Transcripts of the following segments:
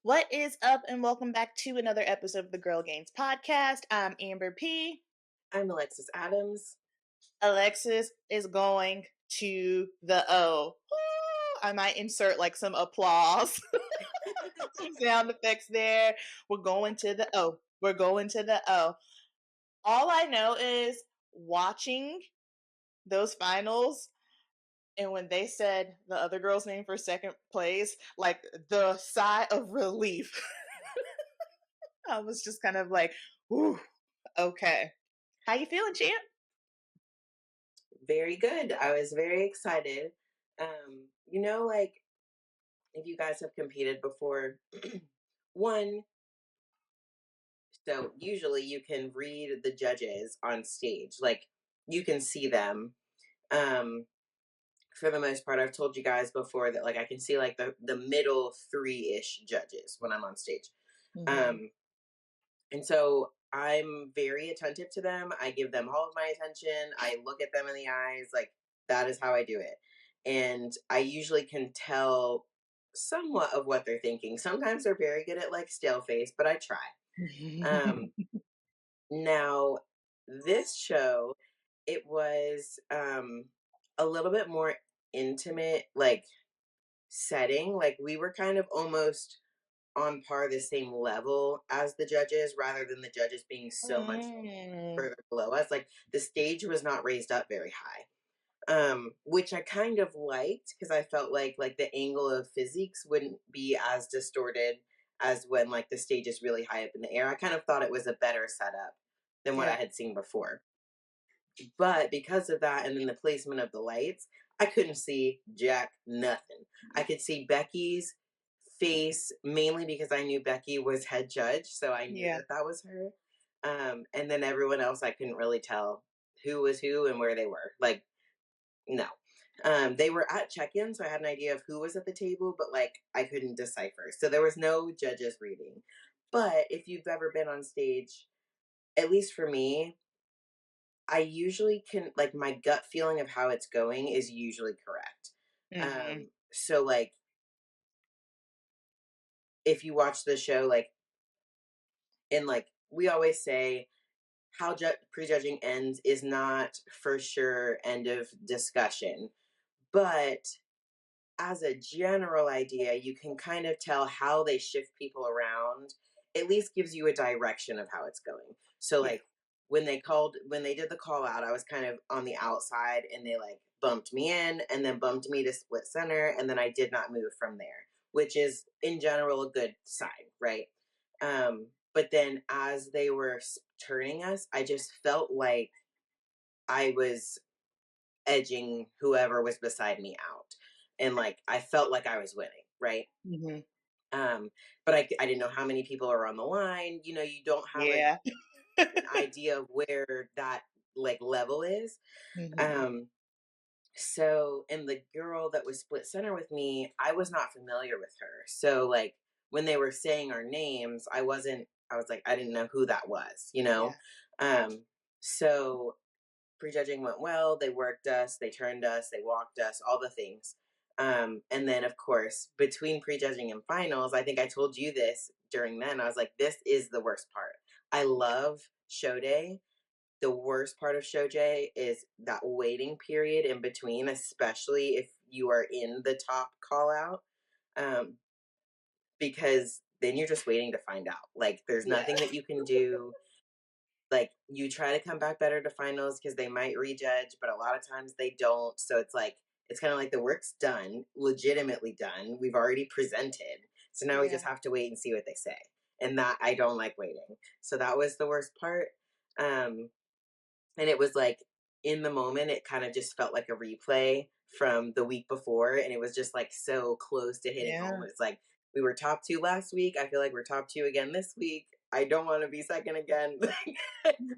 What is up, and welcome back to another episode of the Girl Gainz podcast. I'm Amber P. I'm Alexis Adams. Alexis is going to the O. I might insert like some applause, some sound effects there. We're going to the O. We're going to the O. All I know is watching those finals. And when they said the other girl's name for second place, like the sigh of relief. I was just kind of like, ooh, okay. How you feeling, champ? Very good. I was very excited. Like if you guys have competed before, one, so usually you can read the judges on stage. Like you can see them. Um, for the most part, I've told you guys before that like I can see like the middle three-ish judges when I'm on stage. Mm-hmm. And so I'm very attentive to them. I give them all of my attention. I look at them in the eyes. Like that is how I do it. And I usually can tell somewhat of what they're thinking. Sometimes they're very good at like stale face, but I try. Um, now, this show, it was a little bit more intimate, like setting. Like we were kind of almost on par the same level as the judges rather than the judges being so much further below us. Like the stage was not raised up very high. Which I kind of liked because I felt like the angle of physiques wouldn't be as distorted as when like the stage is really high up in the air. I kind of thought it was a better setup than what I had seen before. But because of that and then the placement of the lights, I couldn't see jack nothing. I could see Becky's face mainly because I knew Becky was head judge, so I knew that was her. And then everyone else I couldn't really tell who was who and where they were. Like, no. They were at check-in, so I had an idea of who was at the table, but like I couldn't decipher. So there was no judges reading. But if you've ever been on stage, at least for me, I usually can like my gut feeling of how it's going is usually correct. So like if you watch the show, like and like we always say how prejudging ends is not for sure end of discussion, but as a general idea, you can kind of tell how they shift people around. At least gives you a direction of how it's going. So like when they did the call out, I was kind of on the outside and they like bumped me in and then bumped me to split center and then I did not move from there, which is in general a good sign, right? But then as they were turning us, I just felt like I was edging whoever was beside me out. And like I felt like I was winning, right? But I didn't know how many people are on the line. You know, you don't have an idea of where that like level is. So and the girl that was split center with me, I was not familiar with her. So like when they were saying our names, I was like, I didn't know who that was, you know? So prejudging went well. They worked us, they turned us, they walked us, all the things. And then, of course, between prejudging and finals, I think I told you this during then. I was like, this is the worst part. I love show day. The worst part of show day is that waiting period in between, especially if you are in the top call out, because then you're just waiting to find out. Like, there's nothing that you can do. Like you try to come back better to finals because they might rejudge, but a lot of times they don't. So it's like it's kind of like the work's done, legitimately done. We've already presented, so now we just have to wait and see what they say. And that I don't like waiting. So that was the worst part. And it was like in the moment, it kind of just felt like a replay from the week before, and it was just like so close to hitting home. It's like we were top two last week. I feel like we're top two again this week. I don't want to be second again.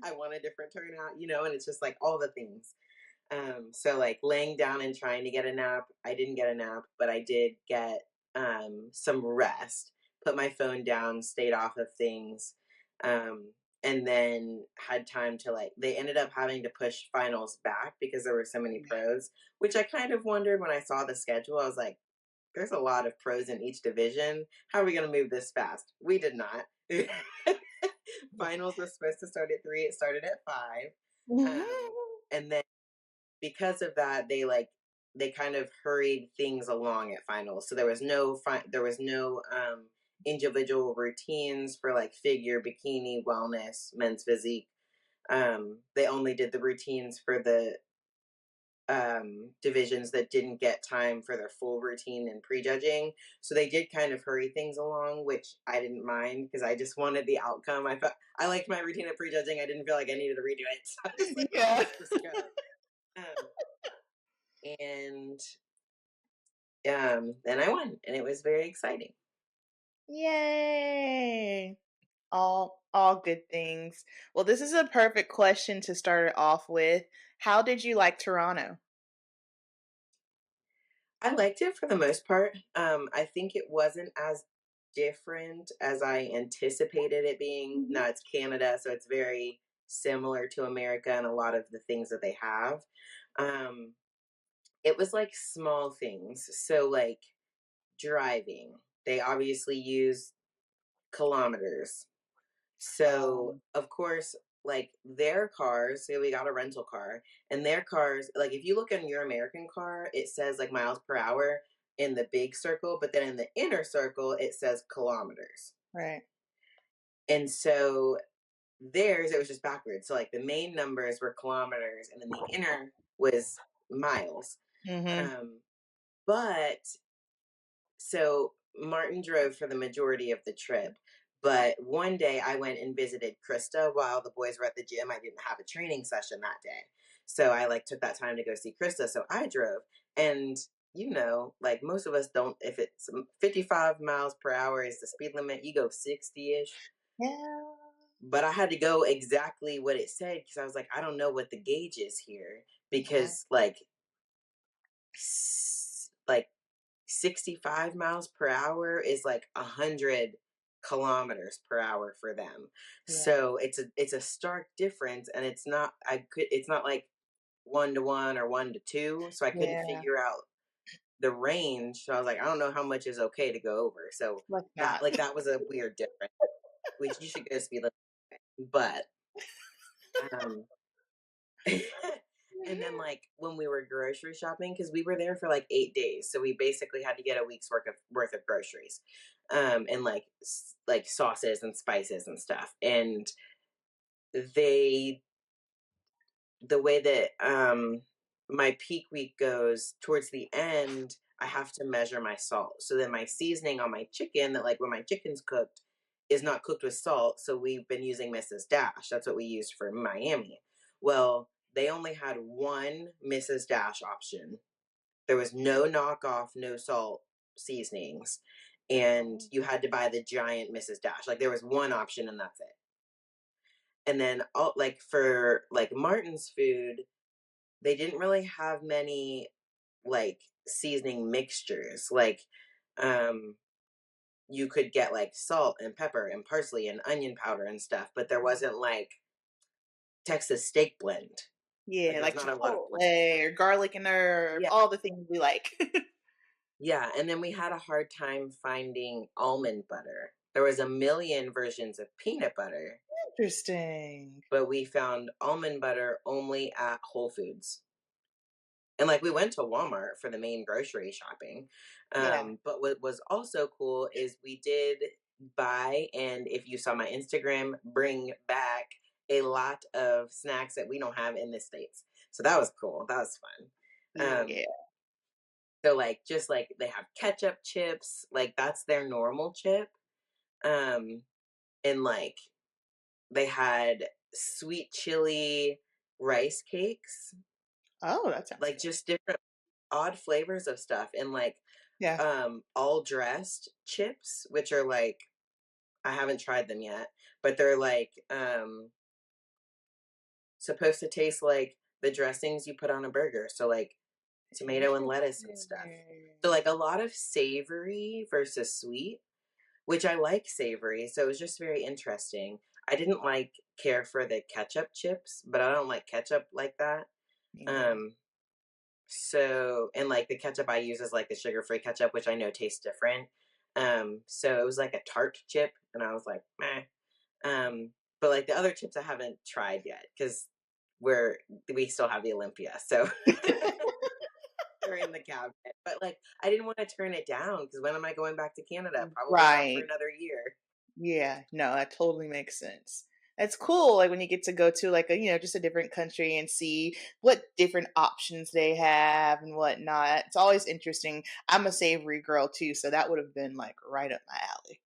I want a different turnout, you know, and it's just like all the things. So like laying down and trying to get a nap. I didn't get a nap, but I did get some rest, put my phone down, stayed off of things. And then had time to like they ended up having to push finals back because there were so many pros, which I kind of wondered when I saw the schedule. I was like, there's a lot of pros in each division. How are we going to move this fast? We did not. Finals was supposed to start at 3. It started at 5. And then because of that, they kind of hurried things along at finals. So there was no individual routines for like figure, bikini, wellness, men's physique. They only did the routines for the divisions that didn't get time for their full routine and prejudging. So they did kind of hurry things along, which I didn't mind because I just wanted the outcome. I liked my routine at prejudging. I didn't feel like I needed to redo it. So I was like, Yeah. let's just go. Then I won, and it was very exciting. Yay. All good things. Well, this is a perfect question to start it off with. How did you like Toronto? I liked it for the most part. I think it wasn't as different as I anticipated it being. Now it's Canada, so it's very similar to America and a lot of the things that they have. Um, it was like small things. So like driving, they obviously use kilometers. So of course, like their cars, say we got a rental car, and their cars, like if you look in your American car, it says like miles per hour in the big circle, but then in the inner circle, it says kilometers. Right. And so theirs, it was just backwards. So like the main numbers were kilometers, and then the inner was miles. But so Martin drove for the majority of the trip. But one day I went and visited Krista while the boys were at the gym. I didn't have a training session that day. So I like took that time to go see Krista. So I drove. And like most of us don't, if it's 55 miles per hour is the speed limit, you go 60-ish. Yeah. But I had to go exactly what it said because I was like, I don't know what the gauge is here. Because like 65 miles per hour is like 100 kilometers per hour for them. Yeah. So it's a stark difference, and it's not like 1-to-1 or 1-to-2. So I couldn't figure out the range. So I was like, I don't know how much is okay to go over. So that was a weird difference, which you should go speed limit. But and then like when we were grocery shopping, because we were there for like 8 days, so we basically had to get a week's worth of groceries, and like sauces and spices and stuff. And they the way that my peak week goes towards the end, I have to measure my salt. So then my seasoning on my chicken, that like when my chicken's cooked, is not cooked with salt. So we've been using Mrs. Dash. That's what we used for Miami. Well, they only had one Mrs. Dash option. There was no knockoff, no salt seasonings. And you had to buy the giant Mrs. Dash. Like there was one option and that's it. And then like for like Martin's food, they didn't really have many like seasoning mixtures. Like you could get like salt and pepper and parsley and onion powder and stuff, but there wasn't like Texas steak blend. Yeah, like Chipotle or garlic and herb, all the things we like. Yeah, and then we had a hard time finding almond butter. There was a million versions of peanut butter. Interesting. But we found almond butter only at Whole Foods. And like we went to Walmart for the main grocery shopping. But what was also cool is we did buy, and if you saw my Instagram, bring back a lot of snacks that we don't have in the States. So that was cool. That was fun. So like just like they have ketchup chips, like that's their normal chip. And like they had sweet chili rice cakes. Oh, that sounds like good. Just different odd flavors of stuff, and like all dressed chips, which are like I haven't tried them yet, but they're like supposed to taste like the dressings you put on a burger. So like tomato and lettuce and stuff. So like a lot of savory versus sweet, which I like savory. So it was just very interesting. I didn't care for the ketchup chips, but I don't like ketchup like that. So, and like the ketchup I use is like the sugar-free ketchup, which I know tastes different. So it was like a tart chip, and I was like, meh. But like the other chips I haven't tried yet because we still have the Olympia, so they're in the cabinet. But like I didn't want to turn it down because when am I going back to Canada? Probably not for Right. another year. Yeah, no, that totally makes sense. It's cool, like when you get to go to like a, just a different country and see what different options they have and whatnot. It's always interesting. I'm a savory girl too, so that would have been like right up my alley.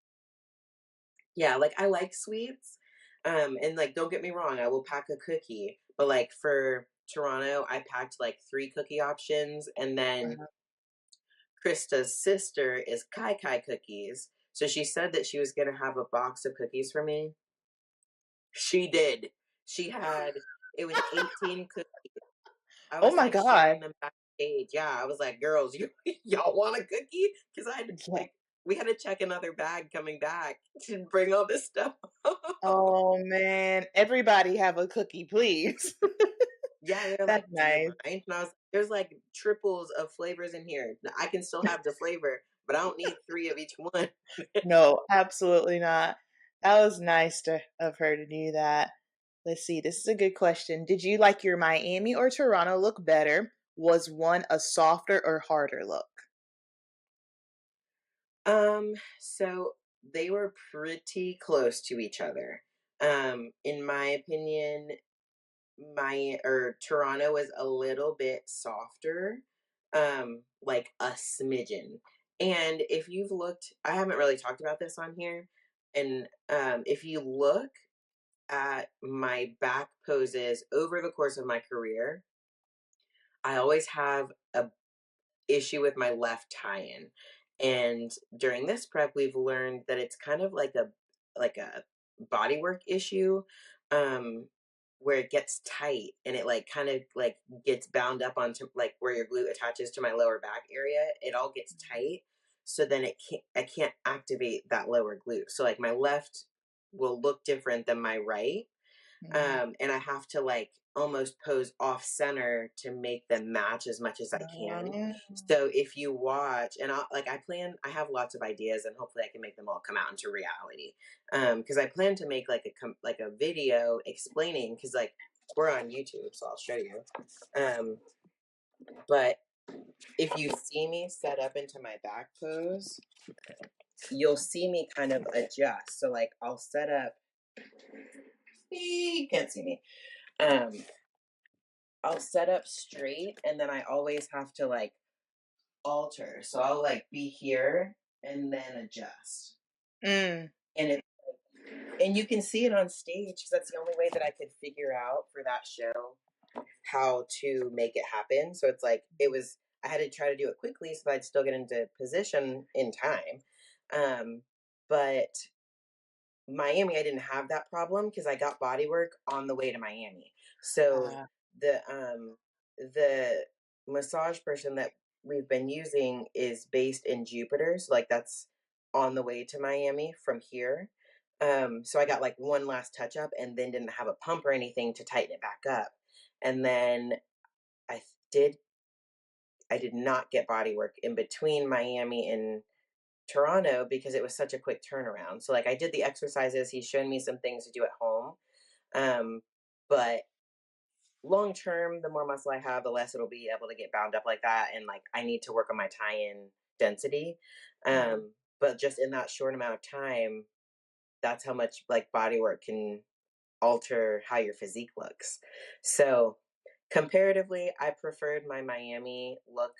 Yeah, like I like sweets. And like don't get me wrong, I will pack a cookie. But like for Toronto, I packed like 3 cookie options, and then Uh-huh. Krista's sister is Kai Kai cookies. So she said that she was gonna have a box of cookies for me. She did. She had it was 18 cookies. I Oh was my like god. sharing them backstage. Yeah, I was like, girls, you y'all want a cookie? Because I Yeah. like we had to check another bag coming back to bring all this stuff. Oh man, everybody have a cookie, please. Yeah, they're That's like, "Do you nice. mind?" And I was there's like triples of flavors in here. I can still have the flavor, but I don't need 3 of each one. No, absolutely not. That was nice of her to do that. Let's see. This is a good question. Did you like your Miami or Toronto look better? Was one a softer or harder look? So they were pretty close to each other. In my opinion, my or Toronto was a little bit softer, like a smidgen. And if you've looked, I haven't really talked about this on here. And if you look at my back poses over the course of my career, I always have a issue with my left tie-in. And during this prep, we've learned that it's kind of like a bodywork issue, um, where it gets tight and it like kind of like gets bound up onto like where your glute attaches to my lower back area. It all gets tight. So then I can't activate that lower glute. So like my left will look different than my right, Mm. and I have to like almost pose off center to make them match as much as I can. Oh. So if you watch, and I have lots of ideas, and hopefully I can make them all come out into reality. Because I plan to make like like a video explaining, because like we're on YouTube, so I'll show you. Um, but if you see me set up into my back pose, you'll see me kind of adjust. So like I'll set up. You can't see me. Um, I'll set up straight, and then I always have to like alter. So I'll like be here and then adjust. Mm. And and you can see it on stage because that's the only way that I could figure out for that show how to make it happen. So it's like I had to try to do it quickly so that I'd still get into position in time. But Miami, I didn't have that problem because I got body work on the way to Miami. So Uh, the massage person that we've been using is based in Jupiter, so like that's on the way to Miami from here. So I got like one last touch up and then didn't have a pump or anything to tighten it back up. And then I did I did not get body work in between Miami and Toronto because it was such a quick turnaround. So like I did the exercises, he's shown me some things to do at home. Um, but long term, the more muscle I have, the less it'll be able to get bound up like that. And like I need to work on my tie-in density. mhm. But just in that short amount of time, that's how much like body work can alter how your physique looks. So, comparatively, I preferred my Miami look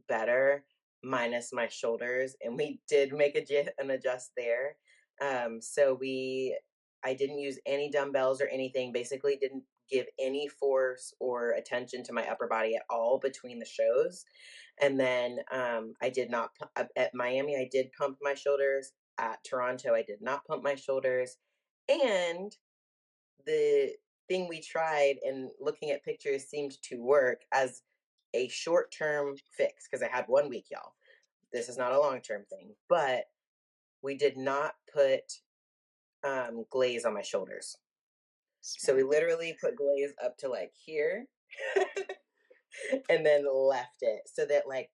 better, minus my shoulders, and we did make an adjust there. So I didn't use any dumbbells or anything. Basically, didn't give any force or attention to my upper body at all between the shows. And then I did not at Miami. I did pump my shoulders. At Toronto, I did not pump my shoulders. And the thing we tried and looking at pictures seemed to work as a short term fix because I had 1 week, y'all. This is not a long term thing, but we did not put glaze on my shoulders. So we Smart. literally put glaze up to like here. and then left it so that like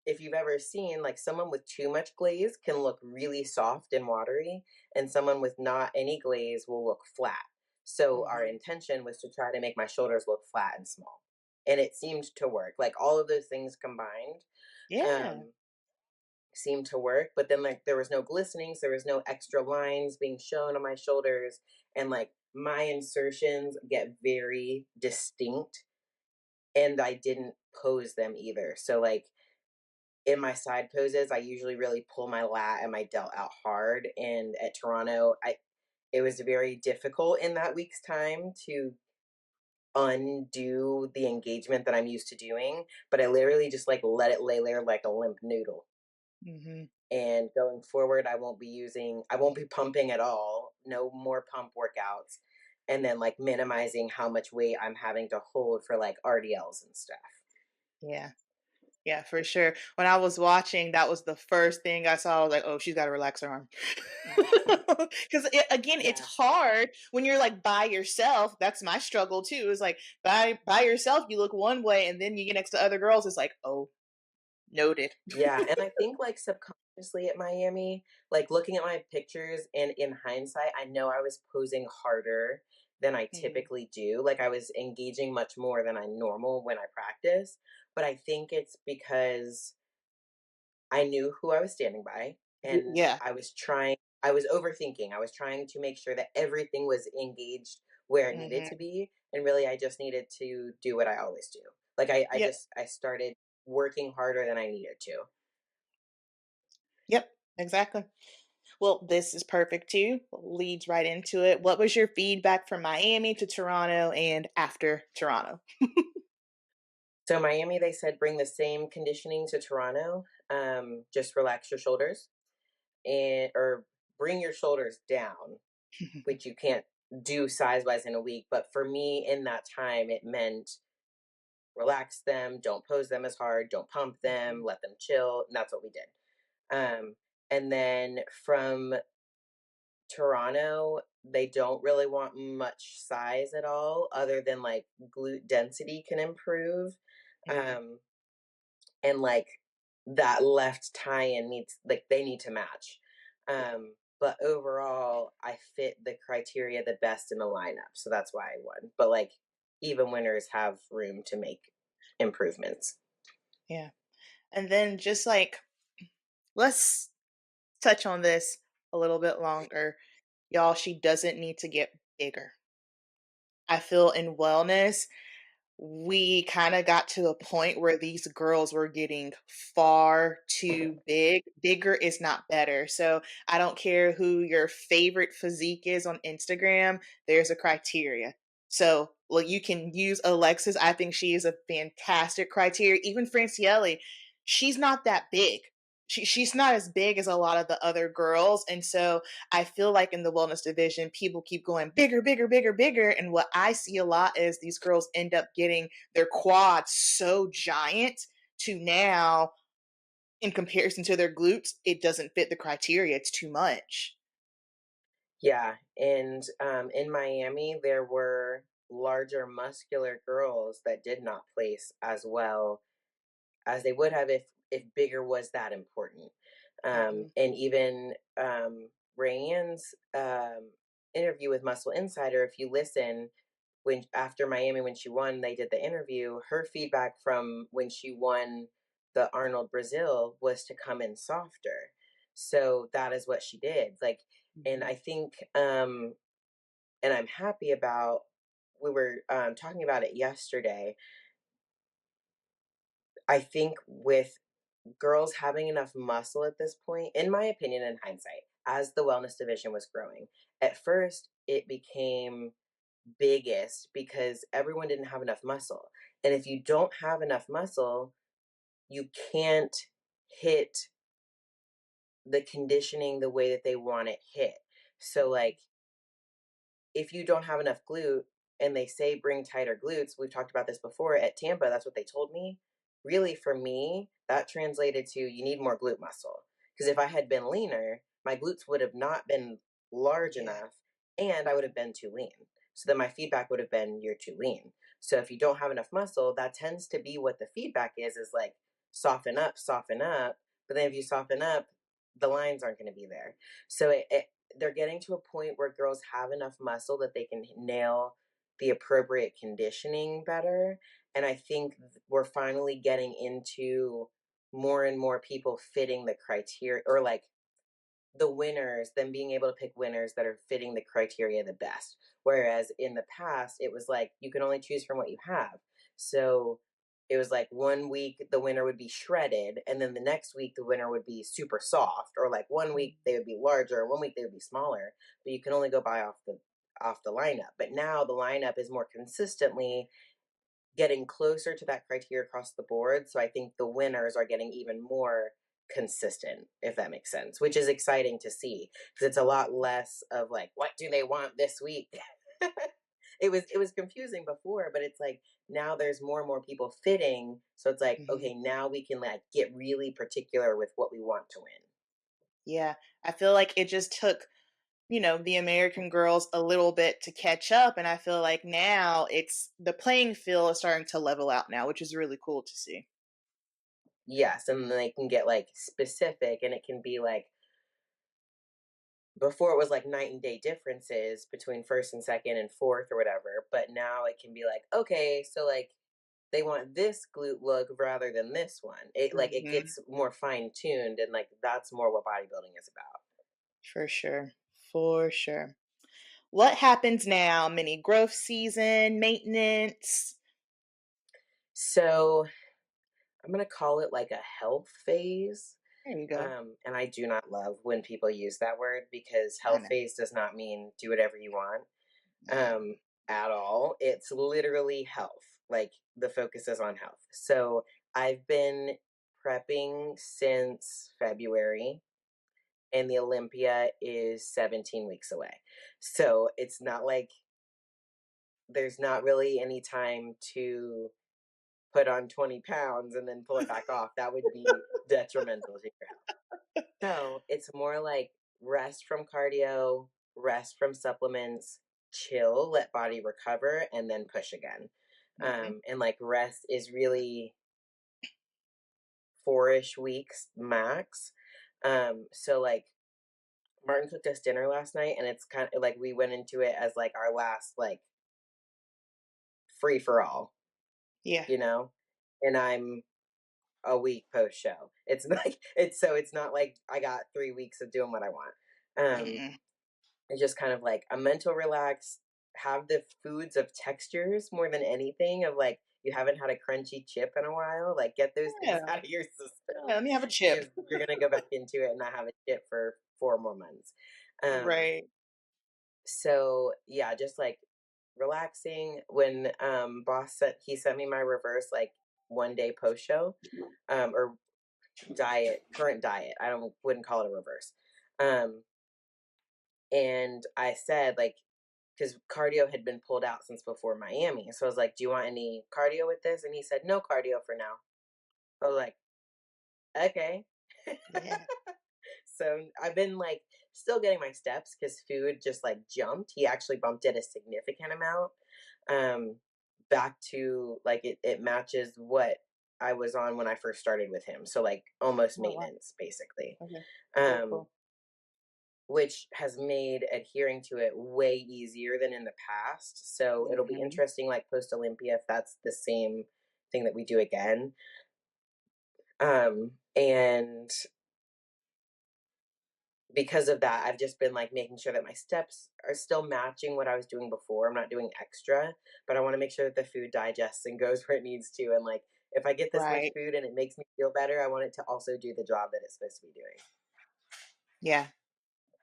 if you've ever seen like someone with too much glaze can look really soft and watery, and someone with not any glaze will look flat. So our Mhm. intention was to try to make my shoulders look flat and small. And it seemed to work. Like all of those things combined Yeah. um seemed to work, but then like there was no glistening, so there was no extra lines being shown on my shoulders, and like my insertions get very distinct, and I didn't pose them either. So like in my side poses, I usually really pull my lat and my delt out hard. And at Toronto, I it was very difficult in that week's time to undo the engagement that I'm used to doing. But I literally just like let it lay there like a limp noodle. Mhm. And going forward, I won't be pumping at all. No more pump workouts. And then like minimizing how much weight I'm having to hold for like RDLs and stuff. Yeah. Yeah, for sure. When I was watching, that was the first thing I saw. I was like, "Oh, she's gotta relax her arm." 'Cause again, it's Yeah. hard when you're, like, by yourself. That's my struggle too, is, like, by yourself, you look one way, and then you get next to other girls, it's like, "Oh, noted." Yeah, and I think, like, subconsciously at Miami, like, looking at my pictures and in hindsight, I know I was posing harder than I Mhm. typically do, like, I was engaging much more than I normal when I practice, but I think it's because I knew who I was standing by, and Yeah. I was overthinking, I was trying to make sure that everything was engaged where it needed to Mhm. be, and really I just needed to do what I always do. Like, Yep. I started working harder than I needed to. Yep. Exactly. Well, this is perfect too. Leads right into it. What was your feedback from Miami to Toronto and after Toronto? So Miami, they said bring the same conditioning to Toronto. Just relax your shoulders and or bring your shoulders down, which you can't do size wise in a week. But for me, in that time, it meant relax them, don't pose them as hard, don't pump them, Mhm. let them chill. And that's what we did. And then from Toronto, they don't really want much size at all, other than like glute density can improve. Mhm. Um, and like that left tie-in needs like they need to match. But overall I fit the criteria the best in the lineup, so that's why I won. But like even winners have room to make improvements. Yeah. And then just like let's touch on this a little bit longer. Y'all, she doesn't need to get bigger. I feel in wellness, we kind of got to a point where these girls were getting far too big. Bigger is not better. So I don't care who your favorite physique is on Instagram, there's a criteria. So, well, you can use Alexis. I think she is a fantastic criteria. Even Francielli, she's not that big. She's not as big as a lot of the other girls. And so I feel like in the wellness division, people keep going bigger, bigger, bigger, bigger. And what I see a lot is these girls end up getting their quads so giant to now, in comparison to their glutes, it doesn't fit the criteria. It's too much. Yeah, and in Miami there were larger muscular girls that did not place as well as they would have if bigger was that important. Hmm. And even Rayanne's interview with Muscle Insider, if you listen, when after Miami when she won, they did the interview. Her feedback from when she won the Arnold Brazil was to come in softer. So that is what she did. Like, and Hmm. I think, and I'm happy about. We were talking about it yesterday. I think with girls having enough muscle at this point, in my opinion, in hindsight, as the wellness division was growing, at first it became biggest because everyone didn't have enough muscle. And if you don't have enough muscle, you can't hit the conditioning the way that they want it hit. So, like, if you don't have enough glute and they say bring tighter glutes, we've talked about this before at Tampa, that's what they told me. Really, for me, that translated to you need more glute muscle. Because if I had been leaner, my glutes would have not been large Yeah. enough and I would have been too lean. So then my feedback would have been, you're too lean. So if you don't have enough muscle, that tends to be what the feedback is like soften up, soften up. But then if you soften up, the lines aren't going to be there. So they're getting to a point where girls have enough muscle that they can nail the appropriate conditioning better. And I think we're finally getting into more and more people fitting the criteria, or like the winners, them being able to pick winners that are fitting the criteria the best. Whereas in the past, it was like you can only choose from what you have. So it was like one week the winner would be shredded, and then the next week the winner would be super soft, or like one week they would be larger, one week they would be smaller. But you can only go by off the lineup. But now the lineup is more consistently getting closer to that criteria across the board. So I think the winners are getting even more consistent, if that makes sense, which is exciting to see because it's a lot less of like, what do they want this week? It was confusing before, but it's like now there's more and more people fitting. So it's like, Mhm. okay, now we can like get really particular with what we want to win. Yeah. I feel like it just took, the American girls a little bit to catch up. And I feel like now it's the playing field is starting to level out now, which is really cool to see. Yes, and then they can get like specific, and it can be like before it was like night and day differences between first and second and fourth or whatever, but now it can be like, okay, so like they want this glute look rather than this one. It Hmm. gets more fine tuned, and like that's more what bodybuilding is about. For sure. For sure. What happens now? Mini growth season, maintenance. So I'm gonna call it like a health phase. There you go. And I do not love when people use that word because I health know. phase does not mean do whatever you want. Yeah. um, at all. It's literally health. Like the focus is on health. So I've been prepping since February, and the Olympia is 17 weeks away. So it's not like there's not really any time to put on 20 pounds and then pull it back off. That would be detrimental to your health. So it's more like rest from cardio, rest from supplements, chill, let body recover, and then push again. Hmm. And like rest is really 4-ish weeks max. So like Martin cooked us dinner last night, and it's kind of like we went into it as like our last like free for all, Yeah. you know? And I'm a week post show. It's like it's not like I got 3 weeks of doing what I want. Mm-mm. It's just kind of like a mental relax, have the foods of textures more than anything, of like you haven't had a crunchy chip in a while, like get those things Yeah. out of your Yeah. system Let me have a because chip. you're gonna go back into it and not have a chip for 4 more months. Um, Right. so yeah, just like relaxing. When boss said he sent me my reverse like 1 day post show, or diet, current diet. I don't wouldn't call it a reverse. Um, and I said like because cardio had been pulled out since before Miami. So I was like, "Do you want any cardio with this?" And he said, "No cardio for now." I was like, "Okay." Yeah. So I've been like still getting my steps because food just like jumped. He actually bumped it a significant amount, um, back to like it matches what I was on when I first started with him. So like almost Oh wow. maintenance basically. Okay. Cool. Um, Cool. which has made adhering to it way easier than in the past. So it'll be Hmm. interesting, like post Olympia, if that's the same thing that we do again. And because of that, I've just been like making sure that my steps are still matching what I was doing before. I'm not doing extra, but I want to make sure that the food digests and goes where it needs to. And like, if I get this much Right. food and it makes me feel better, I want it to also do the job that it's supposed to be doing. Yeah.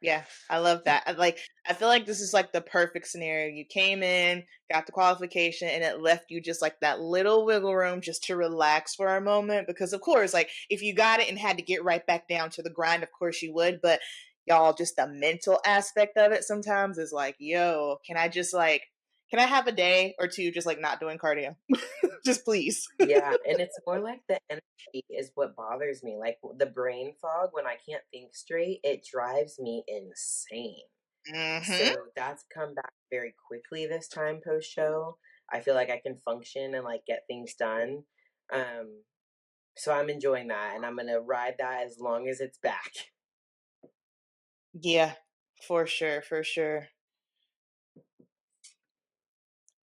Yeah, I love that. I feel like this is like the perfect scenario. You came in, got the qualification, and it left you just like that little wiggle room just to relax for a moment. Because of course, like if you got it and had to get right back down to the grind, of course you would. But y'all, just the mental aspect of it sometimes is like, yo, can I have a day or two just like not doing cardio? Just please. Yeah, and it's more like the energy is what bothers me. Like the brain fog when I can't think straight, it drives me insane. Hmm. So that's come back very quickly this time post show. I feel like I can function and like get things done. So I'm enjoying that, and I'm gonna ride that as long as it's back. Yeah, for sure, for sure.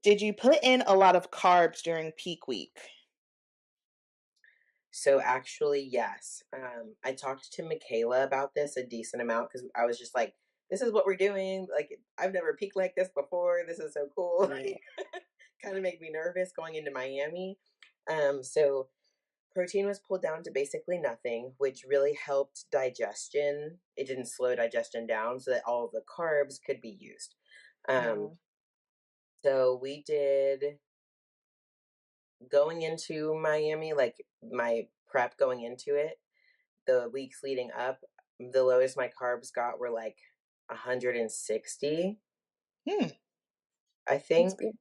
Did you put in a lot of carbs during peak week? So actually, yes. I talked to Michaela about this a decent amount because I was just like, "This is what we're doing. Like, I've never peaked like this before. This is so cool." Yeah. Kind of made me nervous going into Miami. So protein was pulled down to basically nothing, which really helped digestion. It didn't slow digestion down, so that all of the carbs could be used. Um, Yeah. so we did going into Miami, like my prep going into it, the weeks leading up, the lowest my carbs got were like 160, Hmm, I that's think, good.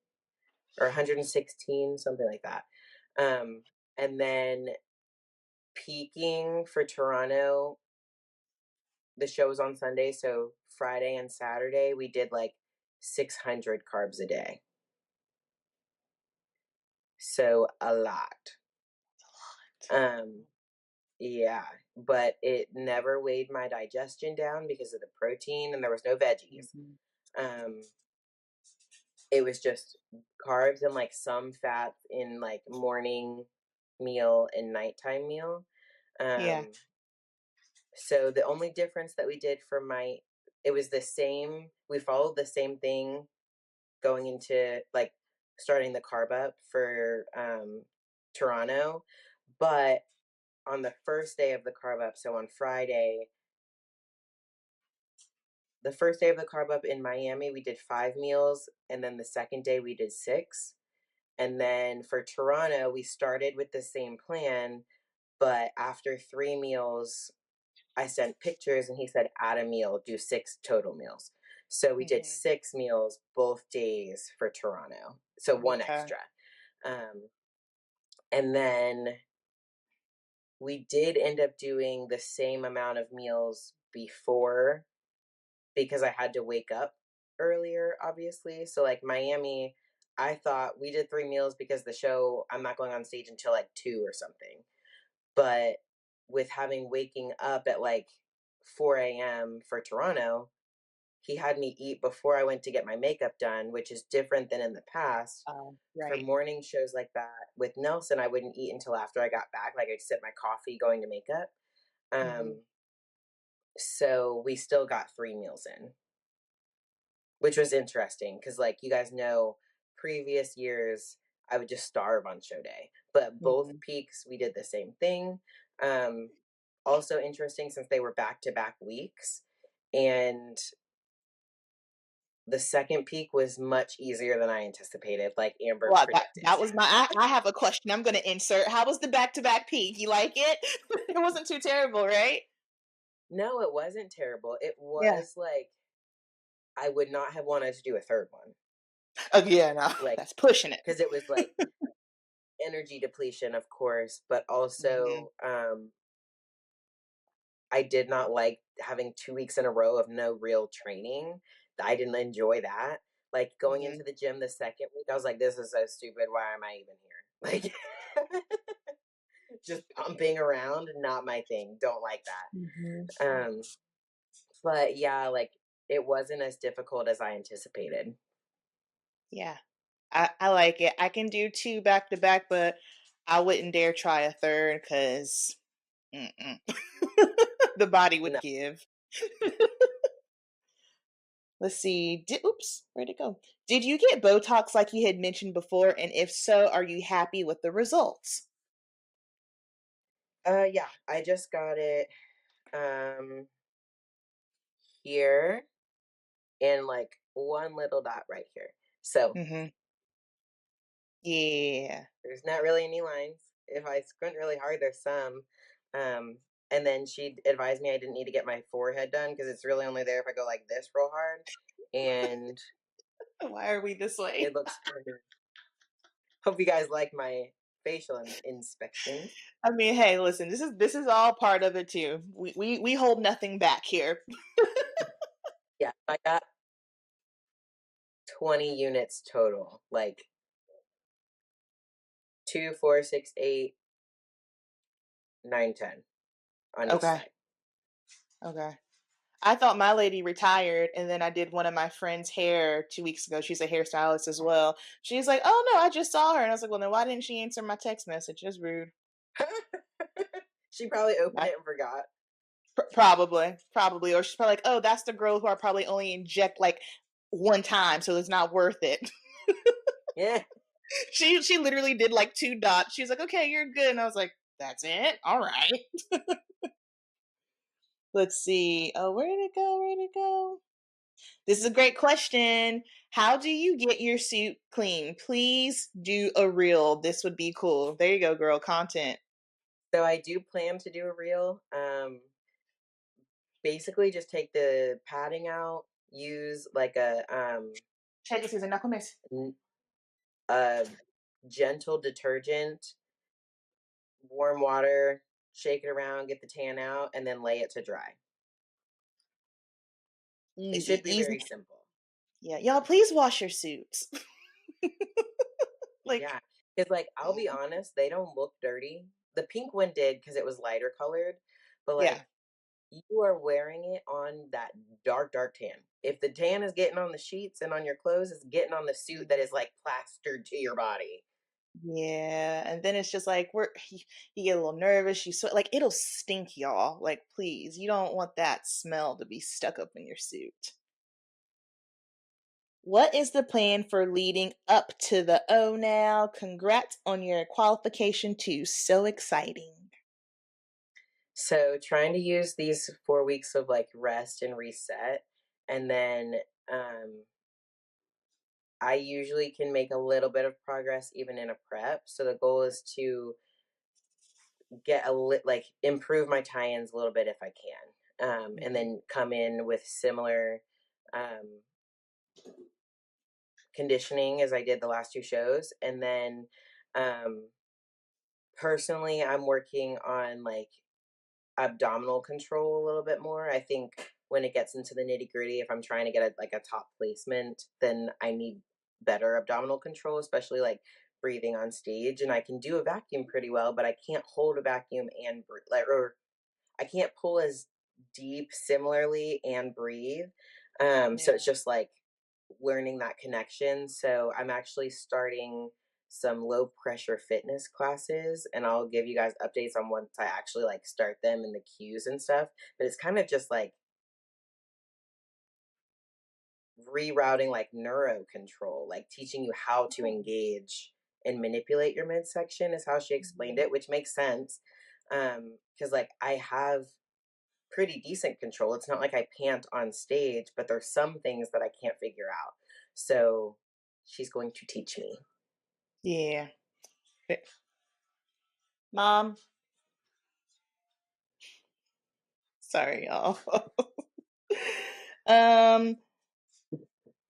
or 116, something like that. And then peaking for Toronto, the show was on Sunday, so Friday and Saturday we did like 600 carbs a day. So a lot. Um, yeah, but it never weighed my digestion down because of the protein and there was no veggies. Mhm. Um, it was just carbs and like some fat in like morning meal and nighttime meal. Yeah. Um, so the only difference that we did for my, it was the same, we followed the same thing going into like starting the carb up for Toronto, but on the first day of the carb up, so on Friday, the first day of the carb up in Miami, we did 5 meals, and then the second day we did 6. And then for Toronto, we started with the same plan, but after 3 meals, I sent pictures and he said, add a meal, do 6 total meals. So we did Mhm. 6 meals both days for Toronto. So one Okay. extra. Um, and then we did end up doing the same amount of meals before because I had to wake up earlier, obviously. So, like Miami, I thought we did 3 meals because the show, I'm not going on stage until like 2 or something. But with having waking up at like 4 a.m. for Toronto, he had me eat before I went to get my makeup done, which is different than in the past. For Right. morning shows like that with Nelson, I wouldn't eat until after I got back. Like I'd sip my coffee going to makeup. Mhm. Um, so we still got 3 meals in, which was interesting because, like you guys know, previous years I would just starve on show day. But both Mhm. peaks we did the same thing. Um, Also interesting since they were back to back weeks, and the second peak was much easier than I anticipated, like Amber Well, predicted. that was my I have a question I'm gonna insert. How was the back-to-back peak? You like it? It wasn't too terrible, right? No, it wasn't terrible. It Yeah. was like I would not have wanted to do a third one, Oh, yeah, no, like that's pushing it. because it was like energy depletion, of course, but Mhm. also I did not like having 2 weeks in a row of no real training. I didn't enjoy that. Like going into Mhm. the gym the second week, I was like, this is so stupid. Why am I even here? Like just pumping around, not my thing. Don't like Mhm. that. But yeah, like it wasn't as difficult as I anticipated. Yeah. I like it. I can do 2 back to back, but I wouldn't dare try a third 'cause mm-mm. The body would No, give. Let's see. Oops, where'd it go? Did you get Botox like you had mentioned before? And if so, are you happy with the results? yeah, I just got it um here and like one little dot right here. So Mhm. Yeah. there's not really any lines. If I squint really hard, there's some. Um, and then she advised me I didn't need to get my forehead done because it's really only there if I go like this real hard. And Why are we this it way? looks good. Hope you guys like my facial inspections. I mean, hey, listen, this is all part of it too. We hold nothing back here. Yeah, I got 20 units total. Like 2, 4, 6, 8, 9, 10 on each Okay. side. Okay. I thought my lady retired, and then I did one of my friend's hair 2 weeks ago. She's a hairstylist as well. She's like, "Oh, no, I just saw her." And I was like, "Well, then why didn't she answer my text message? That's rude." She probably opened I it and forgot. probably. Or she's probably like, "Oh, that's the girl who I probably only inject, like, one time, so it's not worth it." Yeah. She literally did, like, 2 dots. She's like, "Okay, you're good." And I was like, "That's it? Alright." Let's see. Oh, where did it go? Where did it go? This is a great question. How do you get your suit clean? Please do a reel. This would be cool. There you go, girl. Content. So I do plan to do a reel. Basically just take the padding out, use like Check it, Susan. No comes. n- a gentle detergent, warm water, shake it around, get the tan out, and then lay it to dry. It Easy, should be easy. very simple. Yeah, y'all, please wash your suits. Like, Yeah, because like I'll be honest, they don't look dirty. The pink one did because it was lighter colored, but yeah, like you are wearing it on that dark, dark tan. If the tan is getting on the sheets and on your clothes, it's getting on the suit that is like plastered to your body. yeah. And then it's just like you get a little nervous. You sweat. Like, it'll stink, y'all. Like, please, you don't want that smell to be stuck up in your suit. What is the plan for leading up to the O now? Congrats on your qualification too. So exciting. So trying to use these 4 weeks of like rest and reset, and then um, I usually can make a little bit of progress even in a prep. So the goal is to get like improve my tie-ins a little bit if I can, and Mhm. then come in with similar um, conditioning as I did the last two shows, and then um, personally, I'm working on like abdominal control a little bit more. I think when it gets into the nitty gritty, if I'm trying to get like a top placement, then I need better abdominal control, especially like breathing on stage. And I can do a vacuum pretty well, but I can't hold a vacuum and like, or I can't pull as deep similarly and breathe. So Yeah. it's just like learning that connection. So I'm actually starting some low pressure fitness classes, and I'll give you guys updates on once I actually like start them and the cues and stuff. But it's kind of just like rerouting like neuro control, like teaching you how to Oh, engage and manipulate your midsection is how she explained mhm. it, which makes sense. Because like I have pretty decent control. It's not like I pant on stage, but there's some things that I can't figure out. So she's going to teach me. Yeah. But- Mom, sorry, y'all. um,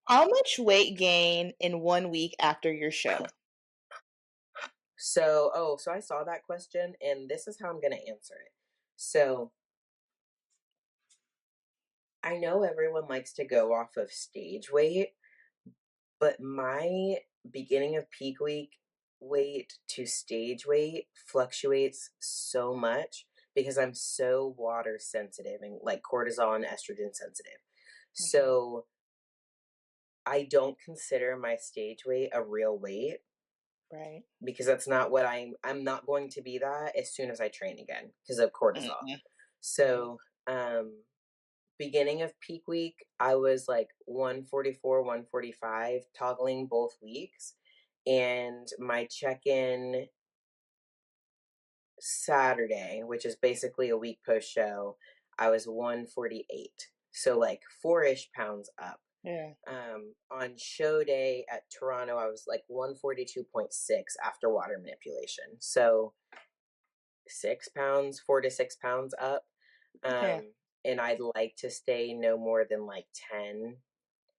how much weight gain in 1 week after your show? So I saw that question, and this is how I'm going to answer it. So, I know everyone likes to go off of stage weight, but my beginning of peak week weight to stage weight fluctuates so much because I'm so water sensitive and like cortisol and estrogen sensitive. Mhm. So, I don't consider my stage weight a real weight Right. because that's not what I'm not going to be that as soon as I train again because of cortisol. Mm-mm. Right. So, beginning of peak week, I was like 144, 145, toggling both weeks. And my check in Saturday, which is basically a week post show, I was 148. So, like 4 ish pounds up. Yeah. On show day at Toronto, I was like 142.6 after water manipulation. So, 6 pounds, 4 to 6 pounds up. Yeah. And I'd like to stay no more than like 10.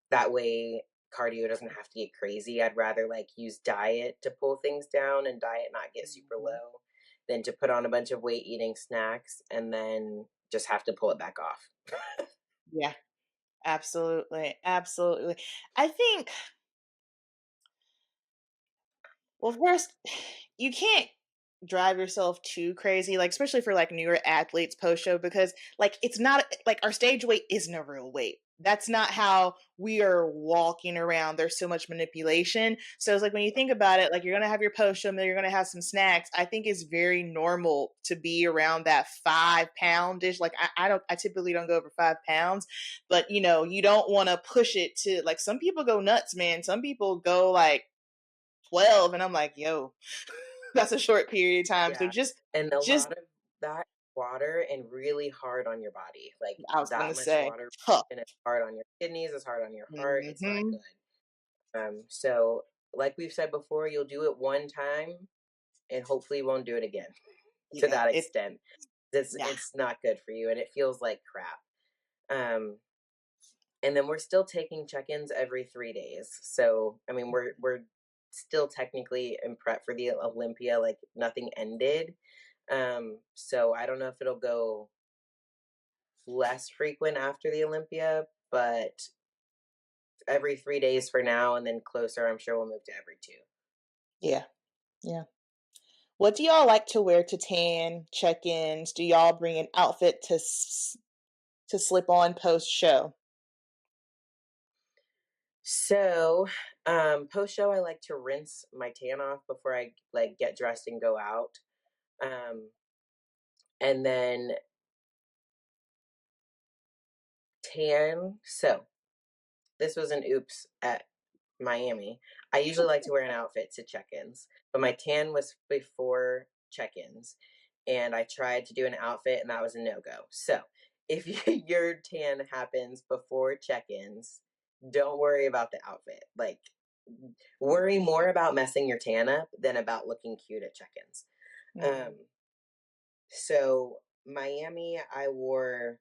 That way, cardio doesn't have to get crazy. I'd rather like use diet to pull things down and diet not get super Mhm. low than to put on a bunch of weight eating snacks and then just have to pull it back off. Yeah. Absolutely. Absolutely. I think Well, first, you can't drive yourself too crazy, like especially for like newer athletes post show, because like it's not like our stage weight isn't a real weight. That's not how we are walking around. There's so much manipulation. So it's like when you think about it, like you're gonna have your post show meal, you're gonna have some snacks. I think it's very normal to be around that 5 poundish. Like I typically don't go over 5 pounds, but you don't want to push it to like some people go nuts, man. Some people go like 12 and I'm like, yo, that's a short period of time. So Yeah, just and a just lot of that water and really hard on your body, like, I was gonna that much say water, tough. and it's hard on your kidneys, it's hard on your heart, it's not Hmm. good. So, like we've said before, you'll do it one time, and hopefully you won't do it again to Yeah, that it extent. It's yeah, it's not good for you, and it feels like crap. Um, and then we're still taking check-ins every 3 days. So, I mean, we're still technically in prep for the Olympia, like, nothing ended. So I don't know if it'll go less frequent after the Olympia, but every 3 days for now, and then closer, I'm sure we'll move to every 2. yeah, yeah. What do y'all like to wear to tan check-ins? Do y'all bring an outfit to slip on post show? So, post show, I like to rinse my tan off before I like get dressed and go out. Um, and then tan. So this was an oops at Miami. I usually like to wear an outfit to check-ins, but my tan was before check-ins, and I tried to do an outfit, and that was a no-go. So if your tan happens before check-ins, don't worry about the outfit. Like, worry more about messing your tan up than about looking cute at check-ins. Mhm. Um, so Miami, I wore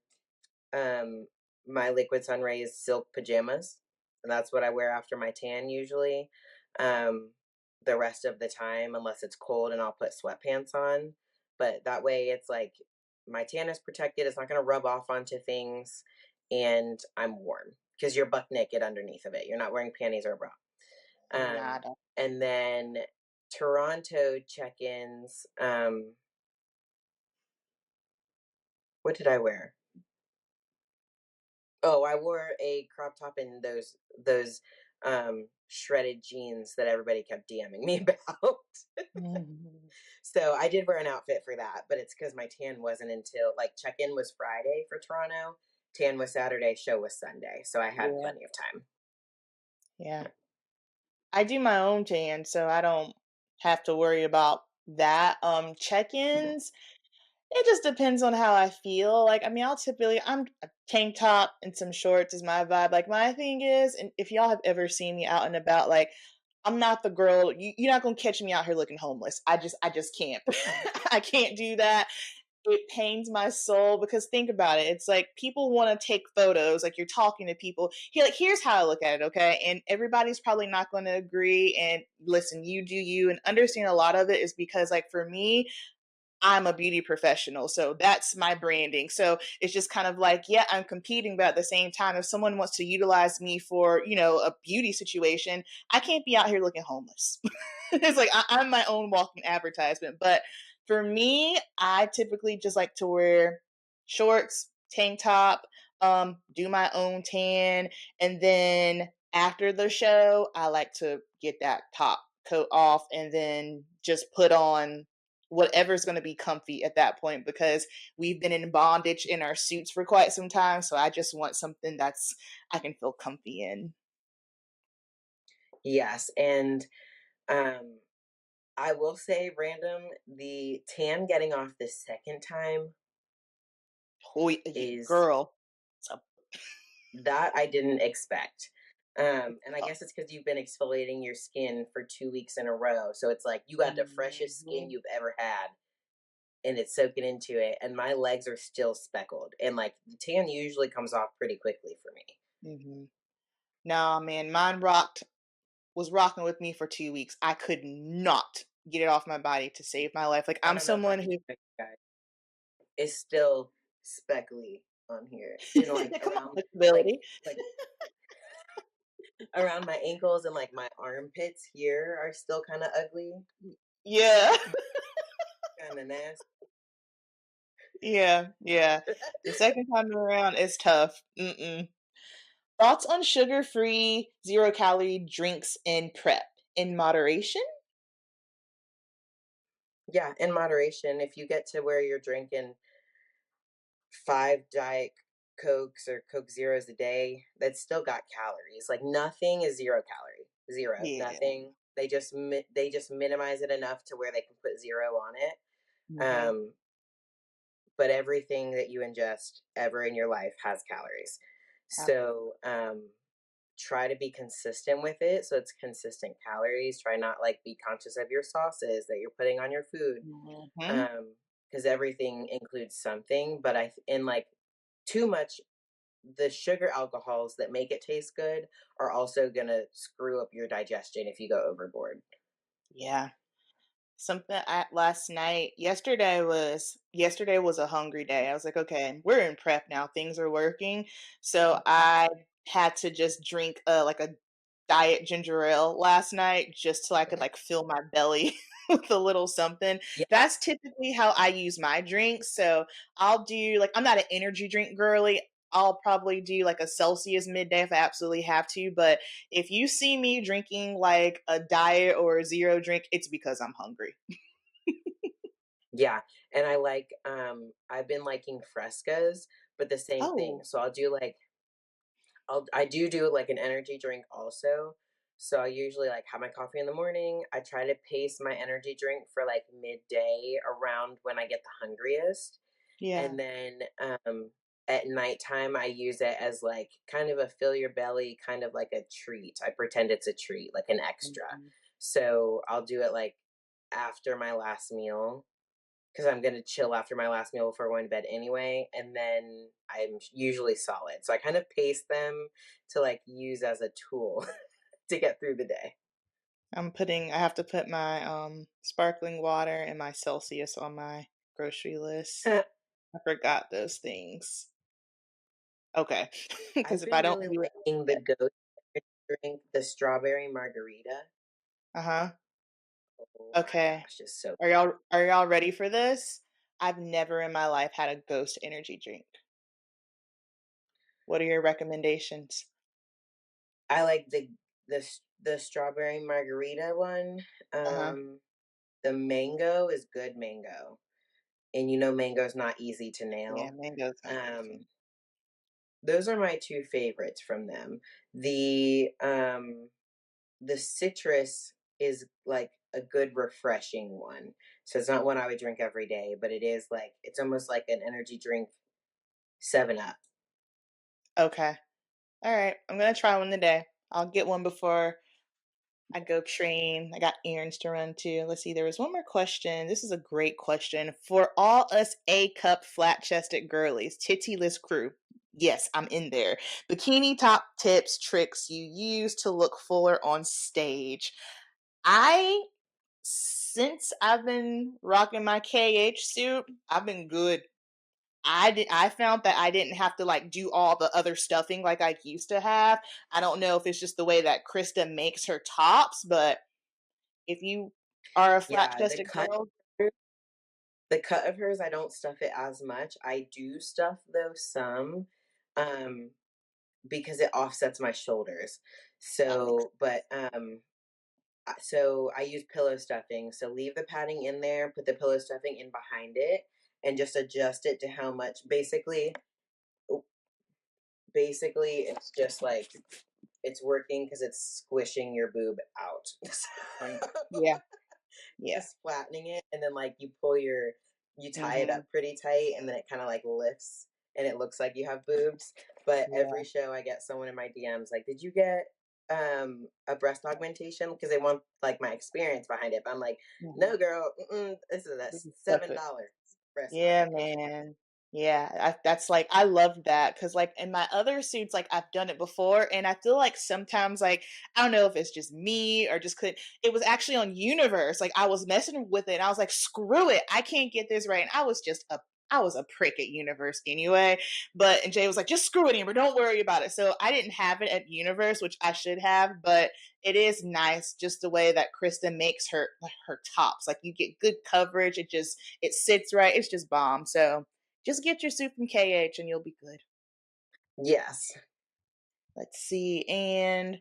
um my liquid sun rays silk pajamas, and that's what I wear after my tan usually. Um, the rest of the time, unless it's cold, and I'll put sweatpants on. But that way, it's like my tan is protected. It's not going to rub off onto things, and I'm warm because you're buck naked underneath of it. You're not wearing panties or a bra. Um, Nada. and then Toronto check-ins. What did I wear? Oh, I wore a crop top and those shredded jeans that everybody kept DMing me about. Mhm. So I did wear an outfit for that, but it's because my tan wasn't until like check-in was Friday for Toronto, tan was Saturday, show was Sunday. So I had Yeah, plenty of time. yeah. I do my own tan, so I don't have to worry about that. Check-ins, it just depends on how I feel. Like, I mean, I'm a tank top and some shorts is my vibe. Like, my thing is, and if y'all have ever seen me out and about, like, I'm not the girl. You're not gonna catch me out here looking homeless. I just can't. I can't do that. It pains my soul because think about it. It's like people want to take photos, like you're talking to people. Here's how I look at it, okay? And everybody's probably not going to agree. And listen, you do you, and understand a lot of it is because, like, for me, I'm a beauty professional. So that's my branding. So it's just kind of like, yeah, I'm competing, but at the same time, if someone wants to utilize me for, a beauty situation, I can't be out here looking homeless. It's like I'm my own walking advertisement. But for me, I typically just like to wear shorts, tank top, do my own tan, and then after the show, I like to get that top coat off and then just put on whatever's going to be comfy at that point because we've been in bondage in our suits for quite some time. So I just want something that's I can feel comfy in. Yes, and um I will say random, the tan getting off the second time Oh, is girl. So, that I didn't expect. And I guess it's because you've been exfoliating your skin for 2 weeks in a row. So it's like you got the freshest skin mhm, you've ever had, and it's soaking into it. And my legs are still speckled. And like the tan usually comes off pretty quickly for me. mhm. Nah, man, mine was rocking with me for 2 weeks. I could not get it off my body to save my life. Like I I'm don't know how someone you who do it, guys. It's still speckly on here. And like come on, around like flexibility. like around my ankles and like my armpits here are still kind of ugly, Yeah. kind of nasty. Yeah, yeah. The second time around is tough. Mm-mm. Thoughts on sugar-free, zero-calorie drinks in prep? In moderation? Yeah, in moderation. If you get to where you're drinking 5 Diet Cokes or Coke Zeros a day, that's still got calories. Like nothing is 0 calorie, zero, Yeah. nothing. They just minimize it enough to where they can put zero on it. Mhm. Um, but everything that you ingest ever in your life has calories. Ab So try to be consistent with it. So it's consistent calories. Try not like be conscious of your sauces that you're putting on your food. Mhm. Because everything includes something, but in like too much, the sugar alcohols that make it taste good are also gonna screw up your digestion if you go overboard. Yeah. Something at last night yesterday was a hungry day. I was like, "Okay, we're in prep now, things are working." So, I had to just drink, like, a diet ginger ale last night just so I could, like, fill my belly with a little something. Yeah, That's typically how I use my drinks, so I'll do like, I'm not an energy drink girly. I'll probably do, like, a Celsius midday if I absolutely have to, but if you see me drinking, like, a diet or a zero drink, it's because I'm hungry. yeah, and I've been liking Frescas, but the same thing. Oh, So I do like an energy drink also. So I usually like have my coffee in the morning. I try to pace my energy drink for like midday around when I get the hungriest. yeah. And then at nighttime I use it as like kind of a fill your belly, kind of like a treat. I pretend it's a treat, like an extra. Mhm. So I'll do it like after my last meal because I'm gonna chill after my last meal before going to bed anyway, and then I'm usually solid. So I kind of pace them to like use as a tool to get through the day. I have to put my, sparkling water and my Celsius on my grocery list. I forgot those things. Okay, because I've if I been don't really do it, liking the ghost drink, the strawberry margarita. uh-huh. Oh my Okay. gosh, it's so Are y'all ready for this? I've never in my life had a Ghost energy drink. What are your recommendations? I like the strawberry margarita one. Uh-huh. The mango is good mango, and you know mango's not easy to Yeah, nail. mango's not Um, easy. those are my two favorites from them. The citrus is like a good refreshing one. So it's not one I would drink every day, but it is like it's almost like an energy drink 7 Up. Okay. Alright, I'm gonna try one today. I'll get one before I go train. I got errands to run too. Let's see, there was one more question. This is a great question. For all us A cup flat chested girlies, Titty-less crew. Yes, I'm in there. Bikini top tips, tricks you use to look fuller on stage. I Since I've been rocking my KH suit, I've been good. I found that I didn't have to like do all the other stuffing like I used to have. I don't know if it's just the way that Krista makes her tops, but if you are a flat Yeah, chested girl, the cut of hers, I don't stuff it as much. I do stuff though some, um, because it offsets my shoulders. that makes So I use pillow stuffing. So leave the padding in there, put the pillow stuffing in behind it, and just adjust it to how much. Basically, it's just like it's working because it's squishing your boob out. sense. Yeah, yeah. Just flattening it, and then like you tie it up Mhm. pretty tight, and then it kind of like lifts, and it looks like you have boobs. But Yeah. every show, I get someone in my DMs like, "Did you get a breast augmentation?" Because they want like my experience behind it. But I'm like, Mhm. "No, girl, this is a This is stuff it. $7 breast Yeah, augmentation." man. Yeah, that's like I love that because like in my other suits, like I've done it before, and I feel like sometimes like I don't know if it's just me or just could. It was actually on Universe. Like I was messing with it, and I was like, screw it, I can't get this right, and I was just I was a prick at Universe anyway. And Jay was like, just screw it, Amber. Don't worry about it. So I didn't have it at Universe, which I should have, but it is nice just the way that Krista makes her tops. Like you get good coverage. It sits right. It's just bomb. So just get your suit from KH and you'll be good. Yes. Let's see. And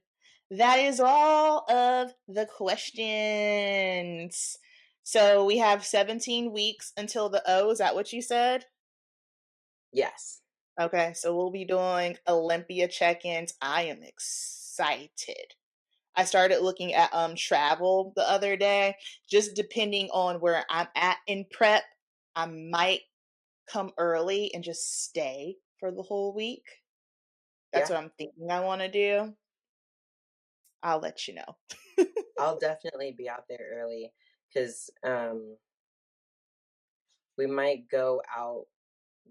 that is all of the questions. So we have 17 weeks until the O. Is that what you said? Yes. Okay, so we'll be doing Olympia check-ins. I am excited. I started looking at travel the other day. Just depending on where I'm at in prep, I might come early and just stay for the whole week. That's what I'm thinking I want to do. I'll let you know. I'll definitely be out there early because we might go out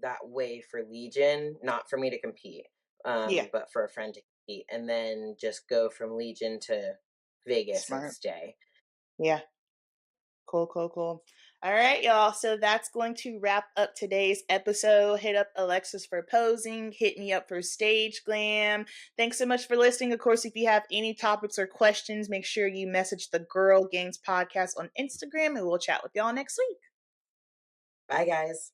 that way for Legion, not for me to compete, but for a friend to compete, and then just go from Legion to Vegas and stay. Yeah. Cool. All right, y'all. So that's going to wrap up today's episode. Hit up Alexis for posing. Hit me up for stage glam. Thanks so much for listening. Of course, if you have any topics or questions, make sure you message the Girl Gainz podcast on Instagram, and we'll chat with y'all next week. Bye, guys.